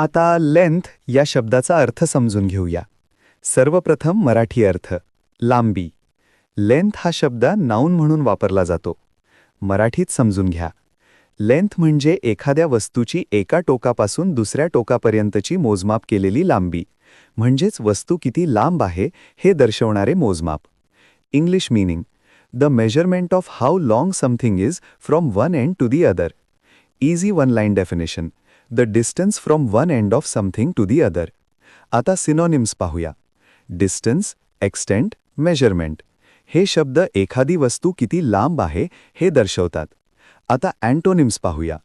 आता लेंथ या शब्दाचा अर्थ समजून घेऊया. सर्वप्रथम मराठी अर्थ लांबी. लेंथ हा शब्द नाऊन म्हणून वापरला जातो. मराठीत समजून घ्या. लेंथ म्हणजे एखाद्या वस्तूची एका टोकापासून दुसऱ्या टोकापर्यंतची मोजमाप केलेली लांबी, म्हणजेच वस्तू किती लांब आहे हे दर्शवणारे मोजमाप. English meaning: the measurement of how long something is from one end to the other. Easy one line definition: the distance from one end of something to the other. आता सिनोनिम्स पाहूया. डिस्टन्स, एक्सटेंट, मेजरमेंट हे शब्द एखादी वस्तू किती लांब आहे हे दर्शवतात. आता अँटोनिम्स पाहूया.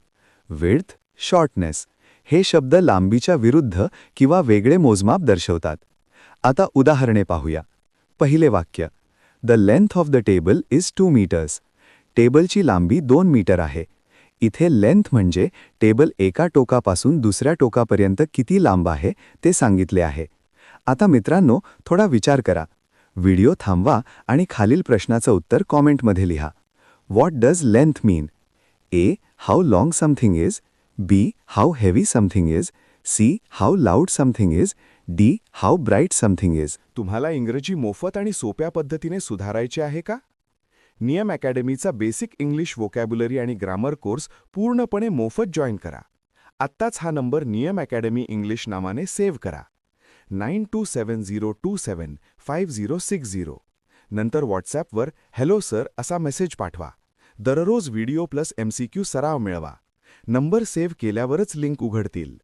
विड्थ, शॉर्टनेस हे शब्द लांबीच्या विरुद्ध किंवा वेगळे मोजमाप दर्शवतात. आता उदाहरणे पाहूया. पहिले वाक्य: the length of the table is 2 metres. टेबलची लांबी 2 मीटर आहे. इथे लेंथ म्हणजे टेबल एका टोकापासून दुसऱ्या टोकापर्यंत किती लांब आहे ते सांगितले आहे. आता मित्रांनो, थोडा विचार करा. व्हिडिओ थांबवा आणि खालील प्रश्नाचं उत्तर कॉमेंटमध्ये लिहा. What does length mean? A. How long something is. B. How heavy something is. C. How loud something is. D. How bright something is. तुम्हाला इंग्रजी मोफत आणि सोप्या पद्धतीने सुधारायचे आहे का? नियम अकॅडमीचा बेसिक इंग्लिश व्होकॅब्युलरी आणि ग्रामर कोर्स पूर्णपणे मोफत जॉईन करा. आत्ताच हा नंबर नियम अकॅडमी इंग्लिश नावाने सेव्ह करा. 9270275060. नंतर व्हॉट्सॲपवर हॅलो सर असा मेसेज पाठवा. दररोज व्हिडिओ प्लस MCQ सराव मिळवा. नंबर सेव्ह केल्यावरच लिंक उघडतील.